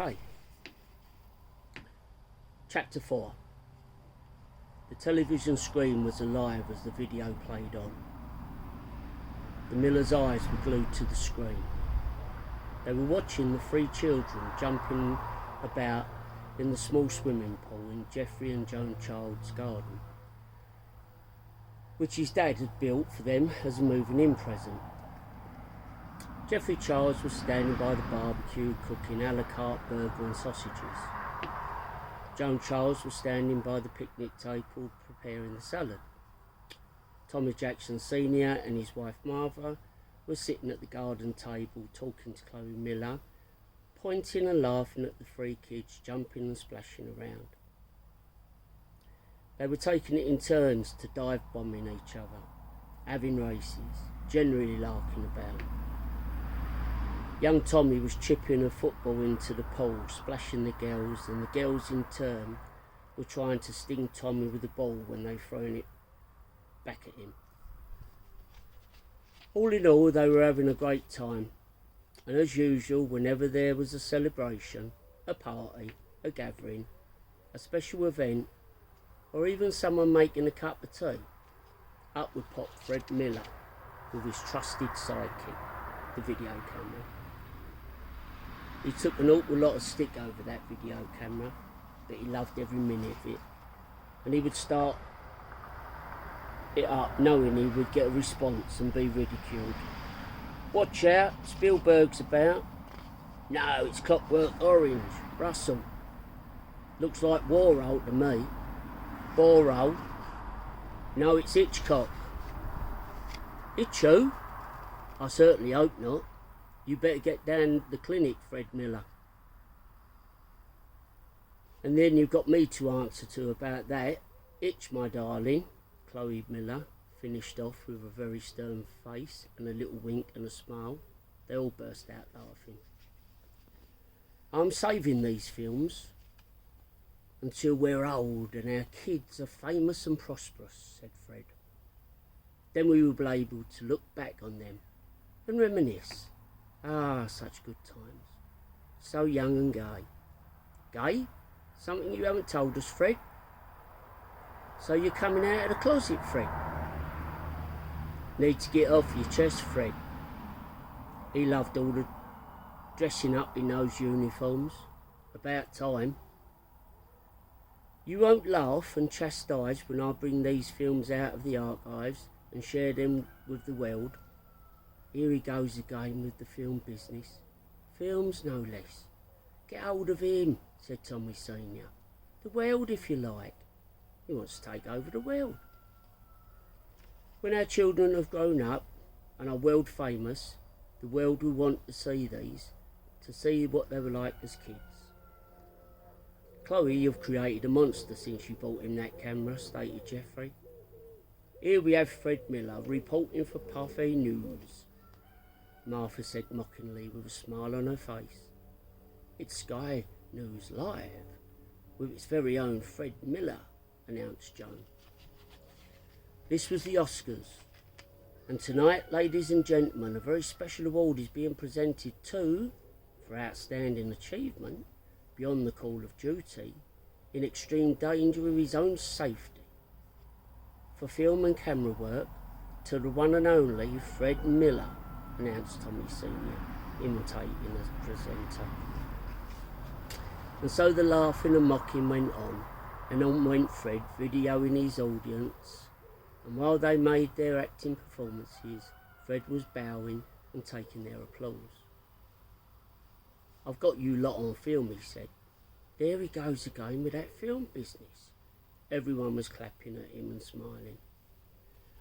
Okay. Chapter 4. The television screen was alive as the video played on. The Millers' eyes were glued to the screen. They were watching the three children jumping about in the small swimming pool in Geoffrey and Joan Child's garden, which his dad had built for them as a moving-in present. Geoffrey Childs was standing by the barbecue cooking a la carte burger and sausages. Joan Childs was standing by the picnic table preparing the salad. Tommy Jackson Sr. and his wife Martha were sitting at the garden table talking to Chloe Miller, pointing and laughing at the three kids jumping and splashing around. They were taking it in turns to dive bombing each other, having races, generally larking about. Young Tommy was chipping a football into the pool, splashing the girls, and the girls in turn were trying to sting Tommy with the ball when they thrown it back at him. All in all, they were having a great time, and as usual, whenever there was a celebration, a party, a gathering, a special event, or even someone making a cup of tea, up would pop Fred Miller with his trusted sidekick, the video camera. He took an awful lot of stick over that video camera, but he loved every minute of it, and he would start it up knowing he would get a response and be ridiculed. "Watch out, Spielberg's about." "No, it's Clockwork Orange, Russell." "Looks like Warhol to me." "Borrow." "No, it's Hitchcock." "Hitch who?" "I certainly hope not. You better get down to the clinic, Fred Miller." "And then you've got me to answer to about that. Hitch, my darling," Chloe Miller finished off with a very stern face and a little wink and a smile. They all burst out laughing. "I'm saving these films until we're old and our kids are famous and prosperous," said Fred. "Then we will be able to look back on them and reminisce. Ah, such good times. So young and gay." "Gay? Something you haven't told us, Fred. So you're coming out of the closet, Fred?" "Need to get off your chest, Fred." He loved all the dressing up in those uniforms. About time. "You won't laugh and chastise when I bring these films out of the archives and share them with the world." Here he goes again with the film business. Films, no less. "Get hold of him," said Tommy Senior. "The world, if you like. He wants to take over the world. When our children have grown up and are world famous, the world will want to see these, to see what they were like as kids." "Chloe, you've created a monster since you bought him that camera," stated Geoffrey. "Here we have Fred Miller reporting for Parfait News," Martha said mockingly with a smile on her face. "It's Sky News Live, with its very own Fred Miller," announced Joan. This was the Oscars, and tonight, ladies and gentlemen, a very special award is being presented to, for outstanding achievement, beyond the call of duty, in extreme danger of his own safety, for film and camera work, to the one and only Fred Miller, announced Tommy Senior, imitating the presenter. And so the laughing and mocking went on went Fred, videoing his audience, and while they made their acting performances, Fred was bowing and taking their applause. "I've got you lot on film," he said. "There he goes again with that film business." Everyone was clapping at him and smiling.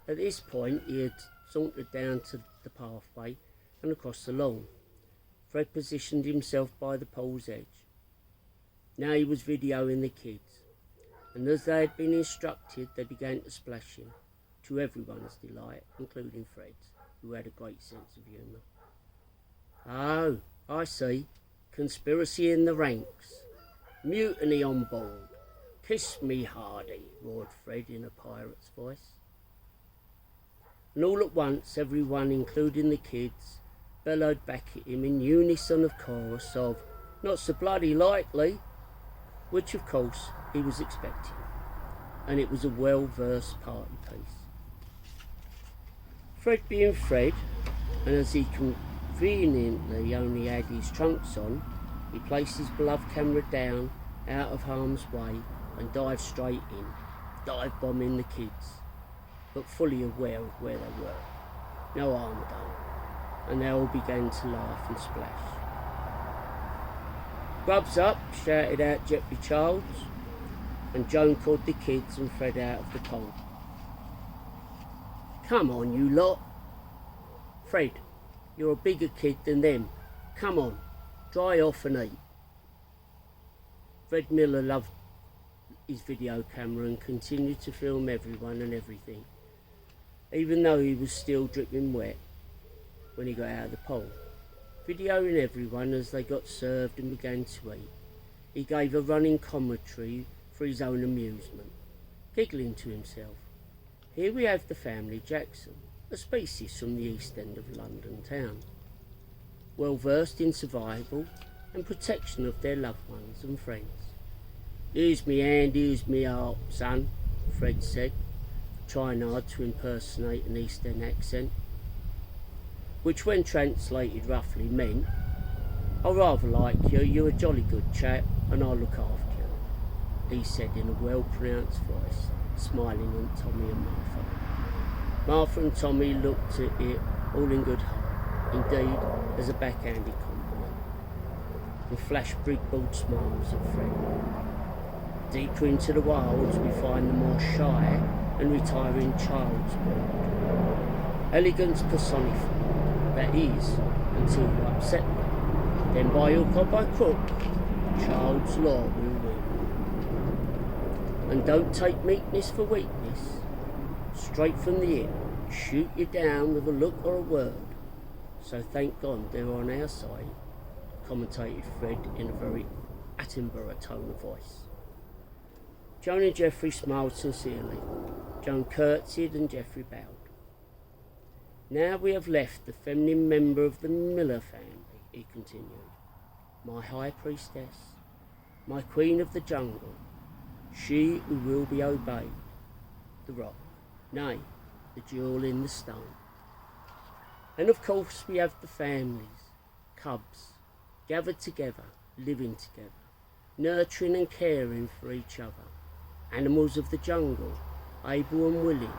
At this point, he had sauntered down to the pathway and across the lawn. Fred positioned himself by the pool's edge. Now he was videoing the kids, and as they had been instructed, they began to splash him, to everyone's delight, including Fred's, who had a great sense of humour. "Oh, I see. Conspiracy in the ranks. Mutiny on board. Kiss me hardy," roared Fred in a pirate's voice. And all at once, everyone, including the kids, bellowed back at him in unison of chorus of Not so bloody likely. Which, of course, he was expecting. And it was a well-versed party piece. Fred being Fred, and as he conveniently only had his trunks on, he placed his beloved camera down, out of harm's way, and dived straight in, dive bombing the kids, but fully aware of where they were. No harm done, and they all began to laugh and splash. Grubs up, shouted out Jeffrey Childs, and Joan called the kids and Fred out of the pool. Come on, you lot. Fred, you're a bigger kid than them. Come on, dry off and eat. Fred Miller loved his video camera and continued to film everyone and everything, even though he was still dripping wet when he got out of the pool. Videoing everyone as they got served and began to eat, he gave a running commentary for his own amusement, giggling to himself. Here we have the family Jackson, a species from the east end of London town, well versed in survival and protection of their loved ones and friends. Here's me hand, here's me heart, son, Fred said, trying hard to impersonate an East End accent, which when translated roughly meant, I rather like you, you're a jolly good chap, and I'll look after you, he said in a well-pronounced voice, smiling at Tommy and Martha. Martha and Tommy looked at it all in good heart, indeed as a backhanded compliment, and flashed big-bald smiles at Fred. Deeper into the wilds we find the more shy and retiring child's world. Elegance personified, that is, until you upset them. Then by hook or by crook, child's law will win. And don't take meekness for weakness. Straight from the hip, shoot you down with a look or a word. So thank God they're on our side, commentated Fred in a very Attenborough tone of voice. Joan and Geoffrey smiled sincerely. Joan curtsied and Geoffrey bowed. Now we have left the feminine member of the Miller family, he continued. My high priestess, my queen of the jungle, she who will be obeyed. The rock, nay, the jewel in the stone. And of course we have the families, cubs, gathered together, living together, nurturing and caring for each other. Animals of the jungle, able and willing,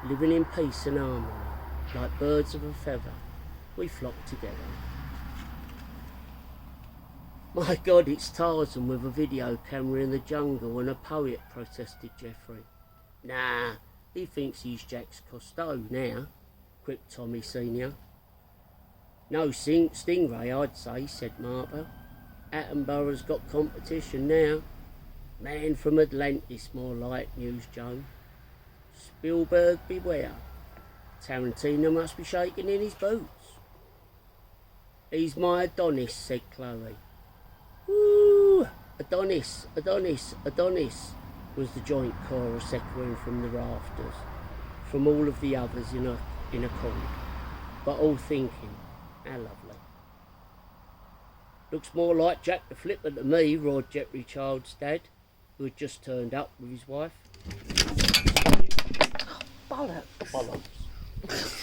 living in peace and harmony, like birds of a feather, we flock together. My God, it's Tarzan with a video camera in the jungle and a poet, protested Geoffrey. Nah, he thinks he's Jacques Cousteau now, quipped Tommy Senior. No Stingray, I'd say, said Martha. Attenborough's got competition now. Man from Atlantis, more like, mused Joan. Spielberg, beware. Tarantino must be shaking in his boots. He's my Adonis, said Chloe. Woo! Adonis, Adonis, Adonis, was the joint chorus echoing from the rafters, from all of the others in accord, but all thinking, how lovely. Looks more like Jack the Flipper to me, roared Jeffrey Child's dad, who had just turned up with his wife. Bollocks. Bollocks.